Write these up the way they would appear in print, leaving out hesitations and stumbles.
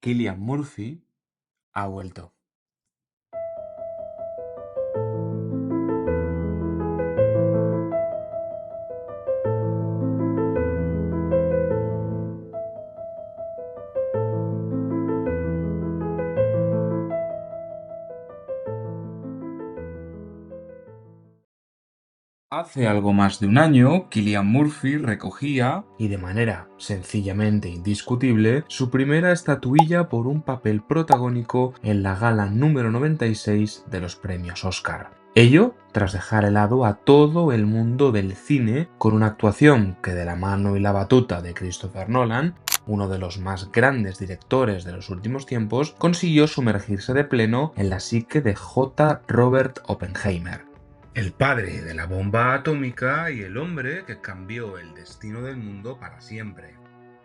Cillian Murphy ha vuelto. Hace algo más de un año, Cillian Murphy recogía, y de manera sencillamente indiscutible, su primera estatuilla por un papel protagónico en la gala número 96 de los premios Oscar. Ello tras dejar helado a todo el mundo del cine con una actuación que, de la mano y la batuta de Christopher Nolan, uno de los más grandes directores de los últimos tiempos, consiguió sumergirse de pleno en la psique de J. Robert Oppenheimer, el padre de la bomba atómica y el hombre que cambió el destino del mundo para siempre.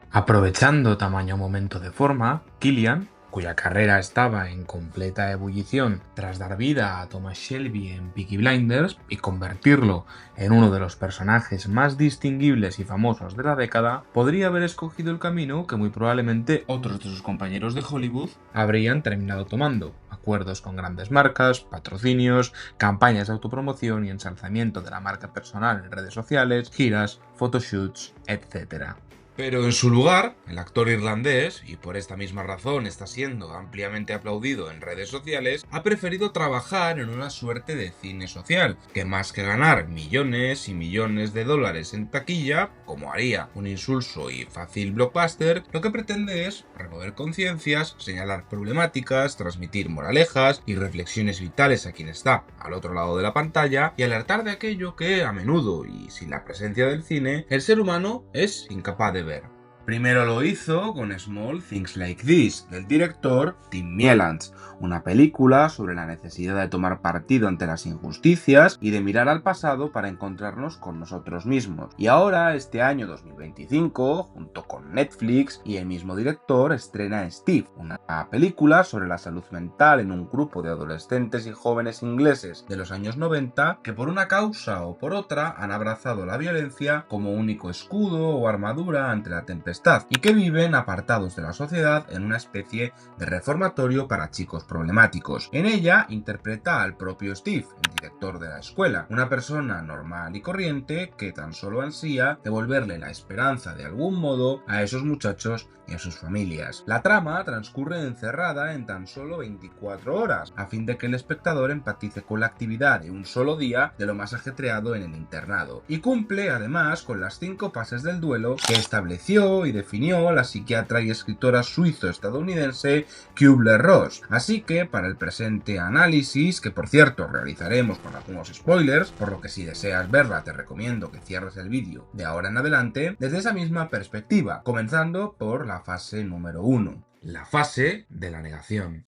Aprovechando tamaño momento de forma, Cillian, cuya carrera estaba en completa ebullición tras dar vida a Thomas Shelby en Peaky Blinders y convertirlo en uno de los personajes más distinguibles y famosos de la década, podría haber escogido el camino que muy probablemente otros de sus compañeros de Hollywood habrían terminado tomando: acuerdos con grandes marcas, patrocinios, campañas de autopromoción y ensalzamiento de la marca personal en redes sociales, giras, photoshoots, etc. Pero en su lugar, el actor irlandés, y por esta misma razón está siendo ampliamente aplaudido en redes sociales, ha preferido trabajar en una suerte de cine social, que más que ganar millones y millones de dólares en taquilla, como haría un insulso y fácil blockbuster, lo que pretende es remover conciencias, señalar problemáticas, transmitir moralejas y reflexiones vitales a quien está al otro lado de la pantalla y alertar de aquello que, a menudo y sin la presencia del cine, el ser humano es incapaz de ver. Primero lo hizo con Small Things Like This, del director Tim Mielans, una película sobre la necesidad de tomar partido ante las injusticias y de mirar al pasado para encontrarnos con nosotros mismos. Y ahora, este año 2025, junto con Netflix y el mismo director, estrena Steve, una película sobre la salud mental en un grupo de adolescentes y jóvenes ingleses de los años 90 que, por una causa o por otra, han abrazado la violencia como único escudo o armadura ante la tempestad y que viven apartados de la sociedad en una especie de reformatorio para chicos problemáticos. En ella interpreta al propio Steve, el director de la escuela, una persona normal y corriente que tan solo ansía devolverle la esperanza de algún modo a esos muchachos y a sus familias. La trama transcurre encerrada en tan solo 24 horas, a fin de que el espectador empatice con la actividad de un solo día de lo más ajetreado en el internado, y cumple además con las 5 fases del duelo que estableció y definió la psiquiatra y escritora suizo-estadounidense Kübler-Ross. Así que, para el presente análisis, que por cierto realizaremos con algunos spoilers, por lo que si deseas verla te recomiendo que cierres el vídeo de ahora en adelante, desde esa misma perspectiva, comenzando por la fase número 1, la fase de la negación.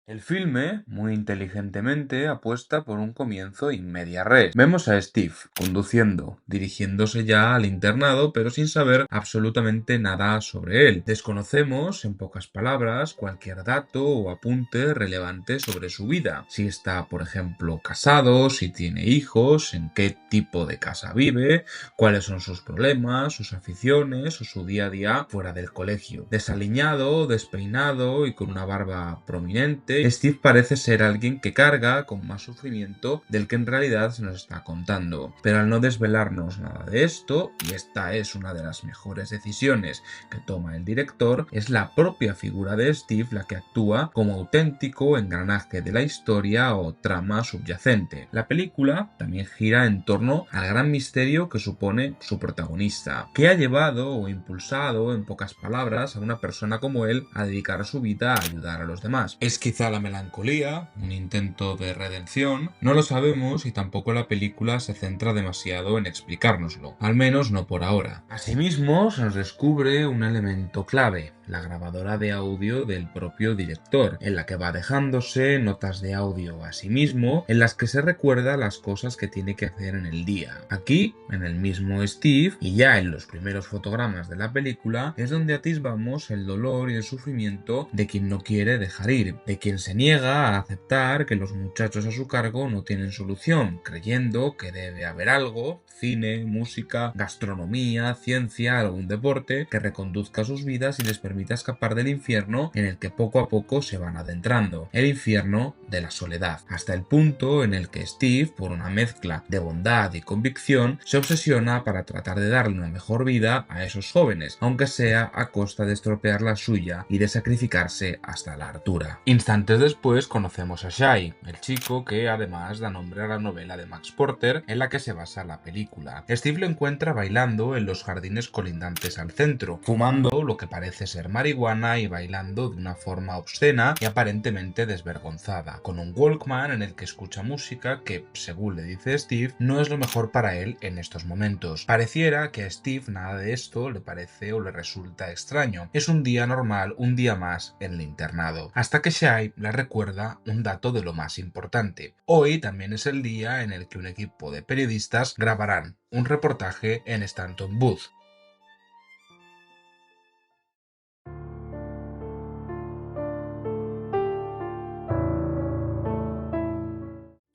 El filme, muy inteligentemente, apuesta por un comienzo in media res. Vemos a Steve conduciendo, dirigiéndose ya al internado, pero sin saber absolutamente nada sobre él. Desconocemos, en pocas palabras, cualquier dato o apunte relevante sobre su vida. Si está, por ejemplo, casado, si tiene hijos, en qué tipo de casa vive, cuáles son sus problemas, sus aficiones o su día a día fuera del colegio. Desaliñado, despeinado y con una barba prominente, Steve parece ser alguien que carga con más sufrimiento del que en realidad se nos está contando. Pero al no desvelarnos nada de esto, y esta es una de las mejores decisiones que toma el director, es la propia figura de Steve la que actúa como auténtico engranaje de la historia o trama subyacente. La película también gira en torno al gran misterio que supone su protagonista, que ha llevado o impulsado, en pocas palabras, a una persona como él a dedicar su vida a ayudar a los demás. ¿Es quizá la melancolía, un intento de redención? No lo sabemos y tampoco la película se centra demasiado en explicárnoslo, al menos no por ahora. Asimismo, se nos descubre un elemento clave: la grabadora de audio del propio director, en la que va dejándose notas de audio a sí mismo, en las que se recuerda las cosas que tiene que hacer en el día. Aquí, en el mismo Steve, y ya en los primeros fotogramas de la película, es donde atisbamos el dolor y el sufrimiento de quien no quiere dejar ir, de quien quien se niega a aceptar que los muchachos a su cargo no tienen solución, creyendo que debe haber algo, cine, música, gastronomía, ciencia, algún deporte, que reconduzca sus vidas y les permita escapar del infierno en el que poco a poco se van adentrando, el infierno de la soledad, hasta el punto en el que Steve, por una mezcla de bondad y convicción, se obsesiona para tratar de darle una mejor vida a esos jóvenes, aunque sea a costa de estropear la suya y de sacrificarse hasta la hartura. Instantes después conocemos a Shai, el chico que además da nombre a la novela de Max Porter en la que se basa la película. Steve lo encuentra bailando en los jardines colindantes al centro, fumando lo que parece ser marihuana y bailando de una forma obscena y aparentemente desvergonzada, con un Walkman en el que escucha música que, según le dice Steve, no es lo mejor para él en estos momentos. Pareciera que a Steve nada de esto le parece o le resulta extraño. Es un día normal, un día más en el internado, hasta que Shai le recuerda un dato de lo más importante. Hoy también es el día en el que un equipo de periodistas grabarán un reportaje en Stanton Booth.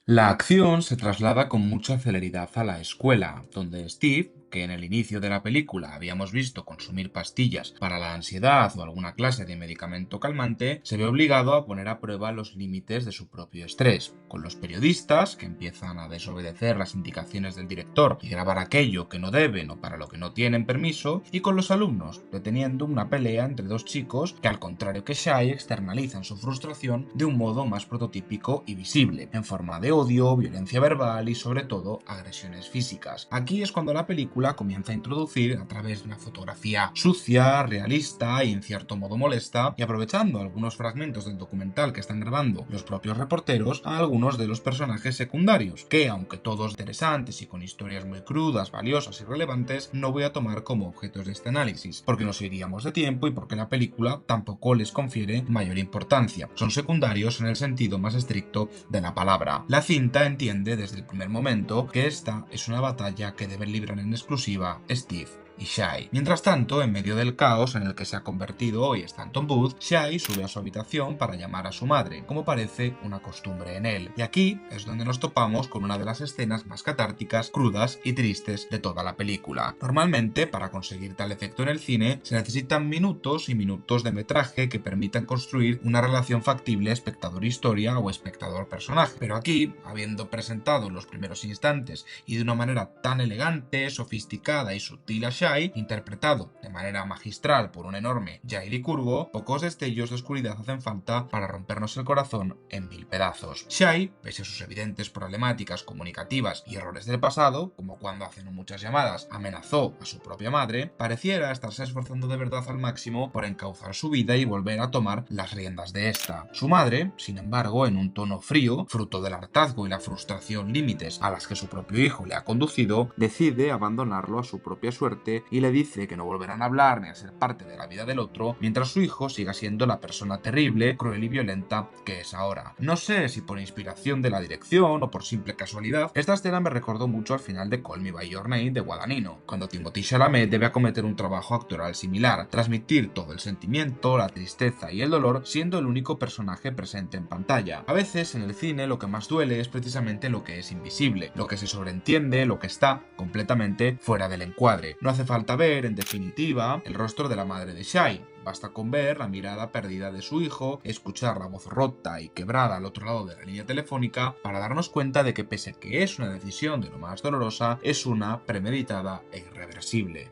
La acción se traslada con mucha celeridad a la escuela, donde Steve, que en el inicio de la película habíamos visto consumir pastillas para la ansiedad o alguna clase de medicamento calmante, se ve obligado a poner a prueba los límites de su propio estrés, con los periodistas, que empiezan a desobedecer las indicaciones del director y grabar aquello que no deben o para lo que no tienen permiso, y con los alumnos, deteniendo una pelea entre dos chicos que, al contrario que Shai, externalizan su frustración de un modo más prototípico y visible, en forma de odio, violencia verbal y sobre todo agresiones físicas. Aquí es cuando la película comienza a introducir, a través de una fotografía sucia, realista y en cierto modo molesta, y aprovechando algunos fragmentos del documental que están grabando los propios reporteros, a algunos de los personajes secundarios, que aunque todos interesantes y con historias muy crudas, valiosas y relevantes, no voy a tomar como objetos de este análisis, porque nos iríamos de tiempo y porque la película tampoco les confiere mayor importancia. Son secundarios en el sentido más estricto de la palabra. La cinta entiende desde el primer momento que esta es una batalla que deben librar en exclusiva Steve y Shai. Mientras tanto, en medio del caos en el que se ha convertido hoy Stanton Booth, Shai sube a su habitación para llamar a su madre, como parece una costumbre en él. Y aquí es donde nos topamos con una de las escenas más catárticas, crudas y tristes de toda la película. Normalmente, para conseguir tal efecto en el cine, se necesitan minutos y minutos de metraje que permitan construir una relación factible espectador-historia o espectador-personaje. Pero aquí, habiendo presentado los primeros instantes y de una manera tan elegante, sofisticada y sutil a Shai, interpretado de manera magistral por un enorme Jai Licurgo, pocos destellos de oscuridad hacen falta para rompernos el corazón en mil pedazos. Shai, pese a sus evidentes problemáticas comunicativas y errores del pasado, como cuando hace no muchas llamadas amenazó a su propia madre, pareciera estarse esforzando de verdad al máximo por encauzar su vida y volver a tomar las riendas de esta. Su madre, sin embargo, en un tono frío, fruto del hartazgo y la frustración límites a las que su propio hijo le ha conducido, decide abandonarlo a su propia suerte y le dice que no volverán a hablar ni a ser parte de la vida del otro mientras su hijo siga siendo la persona terrible, cruel y violenta que es ahora. No sé si por inspiración de la dirección o por simple casualidad, esta escena me recordó mucho al final de Call Me By Your Name de Guadagnino, cuando Timothée Chalamet debe acometer un trabajo actoral similar, transmitir todo el sentimiento, la tristeza y el dolor siendo el único personaje presente en pantalla. A veces en el cine lo que más duele es precisamente lo que es invisible, lo que se sobreentiende, lo que está completamente fuera del encuadre. No hace falta ver, en definitiva, el rostro de la madre de Shai. Basta con ver la mirada perdida de su hijo, escuchar la voz rota y quebrada al otro lado de la línea telefónica para darnos cuenta de que pese a que es una decisión de lo más dolorosa, es una premeditada e irreversible.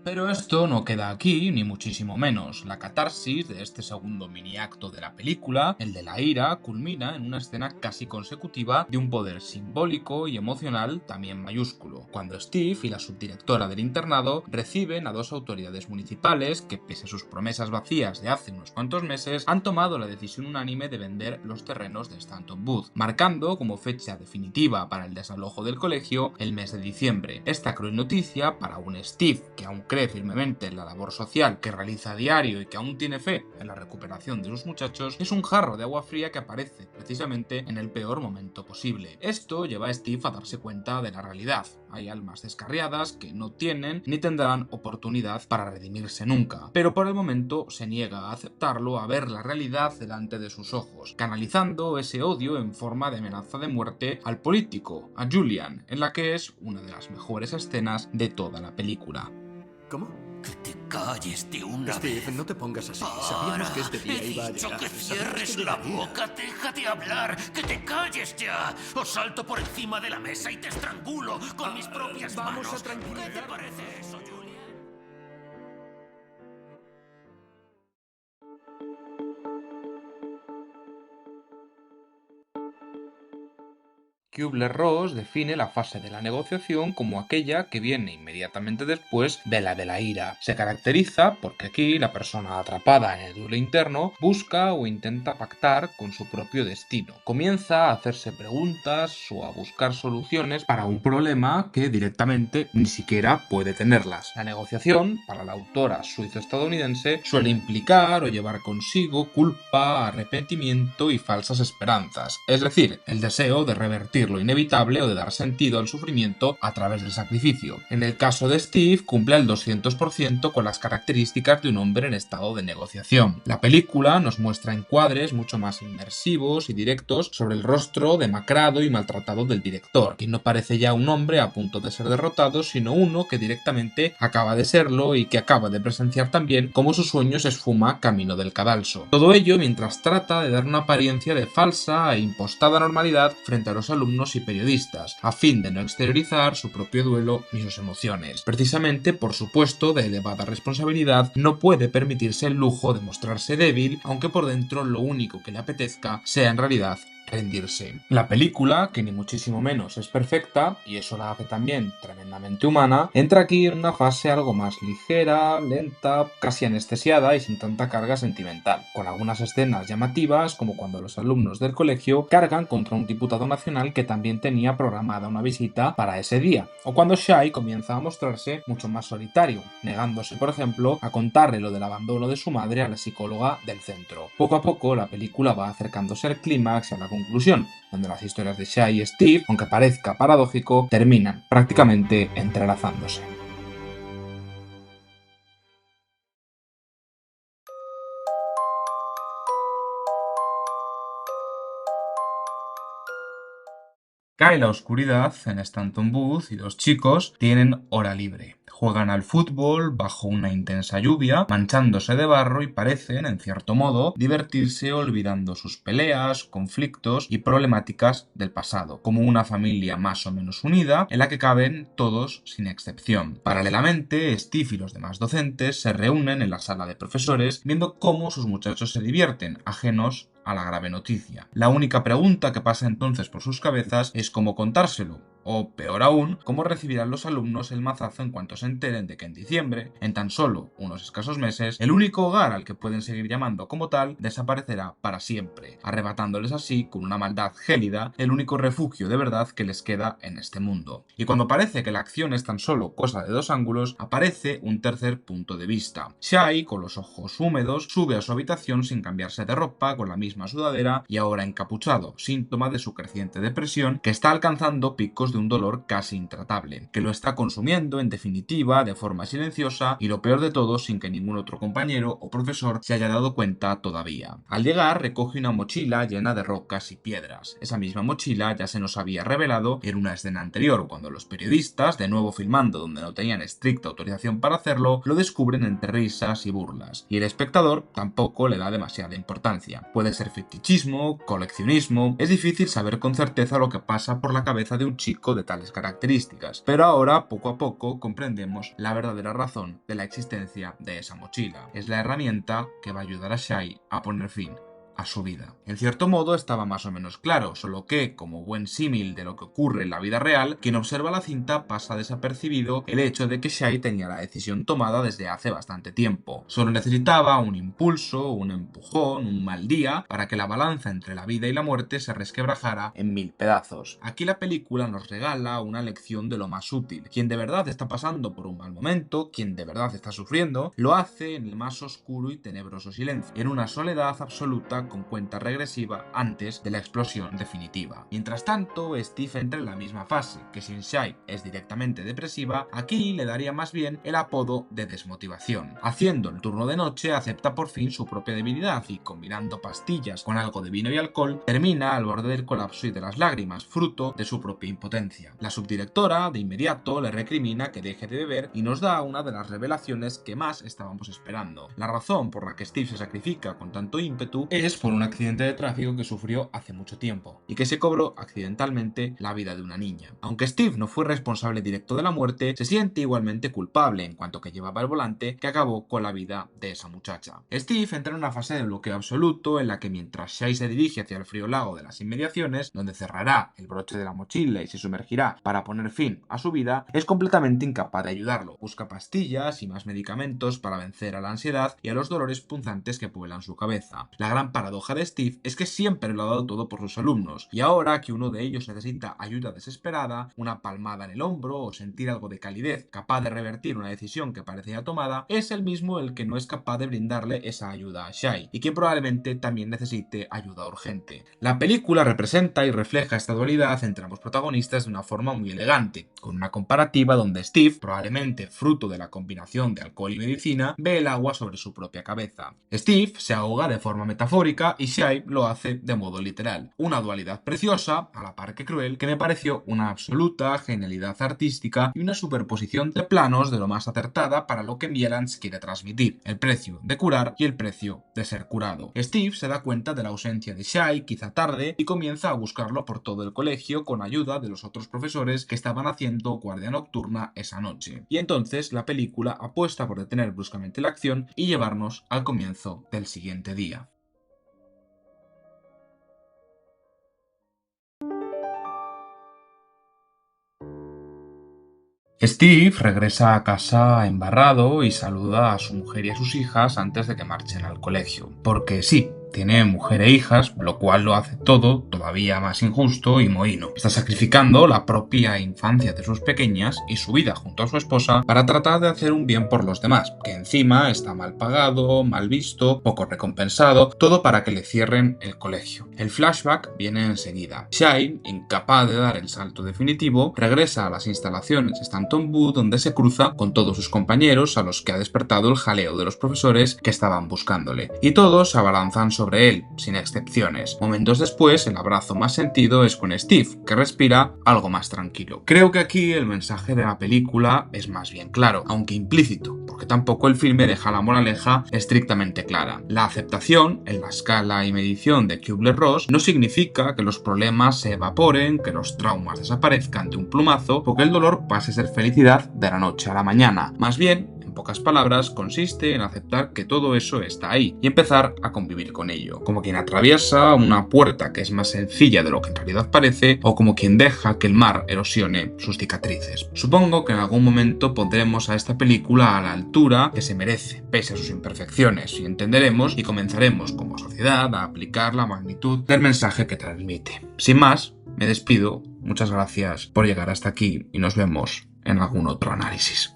Pero esto no queda aquí, ni muchísimo menos. La catarsis de este segundo mini acto de la película, el de la ira, culmina en una escena casi consecutiva de un poder simbólico y emocional también mayúsculo, cuando Steve y la subdirectora del internado reciben a dos autoridades municipales que, pese a sus promesas vacías de hace unos cuantos meses, han tomado la decisión unánime de vender los terrenos de Stanton Booth, marcando como fecha definitiva para el desalojo del colegio el mes de diciembre. Esta cruel noticia para un Steve que, aunque cree firmemente en la labor social que realiza a diario y que aún tiene fe en la recuperación de sus muchachos, es un jarro de agua fría que aparece precisamente en el peor momento posible. Esto lleva a Steve a darse cuenta de la realidad. Hay almas descarriadas que no tienen ni tendrán oportunidad para redimirse nunca, pero por el momento se niega a aceptarlo, a ver la realidad delante de sus ojos, canalizando ese odio en forma de amenaza de muerte al político, a Julian, en la que es una de las mejores escenas de toda la película. ¿Cómo? Que te calles de una Steve, vez. no te pongas así. Sabíamos que este día iba a llegar. Que Sabíamos cierres que la llegaría. boca, deja de hablar, que te calles ya. O salto por encima de la mesa y te estrangulo con mis propias vamos manos. a tranquilizar. ¿Qué te parece eso, Julian? Kübler-Ross define la fase de la negociación como aquella que viene inmediatamente después de la ira. Se caracteriza porque aquí la persona atrapada en el duelo interno busca o intenta pactar con su propio destino. Comienza a hacerse preguntas o a buscar soluciones para un problema que directamente ni siquiera puede tenerlas. La negociación, para la autora suizo-estadounidense, suele implicar o llevar consigo culpa, arrepentimiento y falsas esperanzas, es decir, el deseo de revertir lo inevitable o de dar sentido al sufrimiento a través del sacrificio. En el caso de Steve, cumple al 200% con las características de un hombre en estado de negociación. La película nos muestra encuadres mucho más inmersivos y directos sobre el rostro demacrado y maltratado del director, que no parece ya un hombre a punto de ser derrotado, sino uno que directamente acaba de serlo y que acaba de presenciar también cómo su sueño se esfuma camino del cadalso. Todo ello mientras trata de dar una apariencia de falsa e impostada normalidad frente a los alumnos y periodistas, a fin de no exteriorizar su propio duelo ni sus emociones. Precisamente por su puesto de elevada responsabilidad, no puede permitirse el lujo de mostrarse débil, aunque por dentro lo único que le apetezca sea en realidad rendirse. La película, que ni muchísimo menos es perfecta, y eso la hace también tremendamente humana, entra aquí en una fase algo más ligera, lenta, casi anestesiada y sin tanta carga sentimental, con algunas escenas llamativas, como cuando los alumnos del colegio cargan contra un diputado nacional que también tenía programada una visita para ese día, o cuando Shai comienza a mostrarse mucho más solitario, negándose, por ejemplo, a contarle lo del abandono de su madre a la psicóloga del centro. Poco a poco la película va acercándose al clímax y a la conclusión, donde las historias de Shai y Steve, aunque parezca paradójico, terminan prácticamente entrelazándose. Cae la oscuridad en Stanton Booth y los chicos tienen hora libre. Juegan al fútbol bajo una intensa lluvia, manchándose de barro y parecen, en cierto modo, divertirse olvidando sus peleas, conflictos y problemáticas del pasado, como una familia más o menos unida en la que caben todos sin excepción. Paralelamente, Steve y los demás docentes se reúnen en la sala de profesores viendo cómo sus muchachos se divierten, ajenos a la grave noticia. La única pregunta que pasa entonces por sus cabezas es cómo contárselo, o peor aún, cómo recibirán los alumnos el mazazo en cuanto se enteren de que en diciembre, en tan solo unos escasos meses, el único hogar al que pueden seguir llamando como tal desaparecerá para siempre, arrebatándoles así, con una maldad gélida, el único refugio de verdad que les queda en este mundo. Y cuando parece que la acción es tan solo cosa de dos ángulos, aparece un tercer punto de vista. Shai, con los ojos húmedos, sube a su habitación sin cambiarse de ropa, con la misma sudadera y ahora encapuchado, síntoma de su creciente depresión que está alcanzando picos de un dolor casi intratable, que lo está consumiendo en definitiva de forma silenciosa y lo peor de todo sin que ningún otro compañero o profesor se haya dado cuenta todavía. Al llegar recoge una mochila llena de rocas y piedras. Esa misma mochila ya se nos había revelado en una escena anterior, cuando los periodistas, de nuevo filmando donde no tenían estricta autorización para hacerlo, lo descubren entre risas y burlas, y el espectador tampoco le da demasiada importancia. Puede ser fetichismo, coleccionismo, es difícil saber con certeza lo que pasa por la cabeza de un chico de tales características, pero ahora poco a poco comprendemos la verdadera razón de la existencia de esa mochila. Es la herramienta que va a ayudar a Shai a poner fin a su vida. En cierto modo estaba más o menos claro, solo que, como buen símil de lo que ocurre en la vida real, quien observa la cinta pasa desapercibido el hecho de que Shai tenía la decisión tomada desde hace bastante tiempo. Solo necesitaba un impulso, un empujón, un mal día para que la balanza entre la vida y la muerte se resquebrajara en 1000 pedazos. Aquí la película nos regala una lección de lo más útil. Quien de verdad está pasando por un mal momento, quien de verdad está sufriendo, lo hace en el más oscuro y tenebroso silencio, en una soledad absoluta con cuenta regresiva antes de la explosión definitiva. Mientras tanto, Steve entra en la misma fase, que si en Shai es directamente depresiva, aquí le daría más bien el apodo de desmotivación. Haciendo el turno de noche, acepta por fin su propia debilidad y, combinando pastillas con algo de vino y alcohol, termina al borde del colapso y de las lágrimas, fruto de su propia impotencia. La subdirectora, de inmediato, le recrimina que deje de beber y nos da una de las revelaciones que más estábamos esperando. La razón por la que Steve se sacrifica con tanto ímpetu es por un accidente de tráfico que sufrió hace mucho tiempo y que se cobró accidentalmente la vida de una niña. Aunque Steve no fue responsable directo de la muerte, se siente igualmente culpable en cuanto que llevaba el volante que acabó con la vida de esa muchacha. Steve entra en una fase de bloqueo absoluto en la que mientras Shai se dirige hacia el frío lago de las inmediaciones, donde cerrará el broche de la mochila y se sumergirá para poner fin a su vida, es completamente incapaz de ayudarlo. Busca pastillas y más medicamentos para vencer a la ansiedad y a los dolores punzantes que pueblan su cabeza. La gran paradoja de Steve es que siempre lo ha dado todo por sus alumnos, y ahora que uno de ellos necesita ayuda desesperada, una palmada en el hombro o sentir algo de calidez capaz de revertir una decisión que parecía tomada, es el mismo el que no es capaz de brindarle esa ayuda a Shai, y que probablemente también necesite ayuda urgente. La película representa y refleja esta dualidad entre ambos protagonistas de una forma muy elegante, con una comparativa donde Steve, probablemente fruto de la combinación de alcohol y medicina, ve el agua sobre su propia cabeza. Steve se ahoga de forma metafórica y Shai lo hace de modo literal. Una dualidad preciosa, a la par que cruel, que me pareció una absoluta genialidad artística y una superposición de planos de lo más acertada para lo que Mielans quiere transmitir: el precio de curar y el precio de ser curado. Steve se da cuenta de la ausencia de Shai, quizá tarde, y comienza a buscarlo por todo el colegio con ayuda de los otros profesores que estaban haciendo guardia nocturna esa noche. Y entonces la película apuesta por detener bruscamente la acción y llevarnos al comienzo del siguiente día. Steve regresa a casa embarrado y saluda a su mujer y a sus hijas antes de que marchen al colegio. Porque sí, tiene mujer e hijas, lo cual lo hace todo todavía más injusto y mohíno. Está sacrificando la propia infancia de sus pequeñas y su vida junto a su esposa para tratar de hacer un bien por los demás, que encima está mal pagado, mal visto, poco recompensado, todo para que le cierren el colegio. El flashback viene enseguida. Shai, incapaz de dar el salto definitivo, regresa a las instalaciones Stanton Wood, donde se cruza con todos sus compañeros a los que ha despertado el jaleo de los profesores que estaban buscándole. Y todos se abalanzan sobre él, sin excepciones. Momentos después, el abrazo más sentido es con Steve, que respira algo más tranquilo. Creo que aquí el mensaje de la película es más bien claro, aunque implícito, porque tampoco el filme deja la moraleja estrictamente clara. La aceptación, en la escala y medición de Kübler-Ross, no significa que los problemas se evaporen, que los traumas desaparezcan de un plumazo o que el dolor pase a ser felicidad de la noche a la mañana. Más bien, en pocas palabras, consiste en aceptar que todo eso está ahí y empezar a convivir con ello, como quien atraviesa una puerta que es más sencilla de lo que en realidad parece, o como quien deja que el mar erosione sus cicatrices. Supongo que en algún momento pondremos a esta película a la altura que se merece, pese a sus imperfecciones, y entenderemos y comenzaremos como sociedad a aplicar la magnitud del mensaje que transmite. Sin más, me despido, muchas gracias por llegar hasta aquí y nos vemos en algún otro análisis.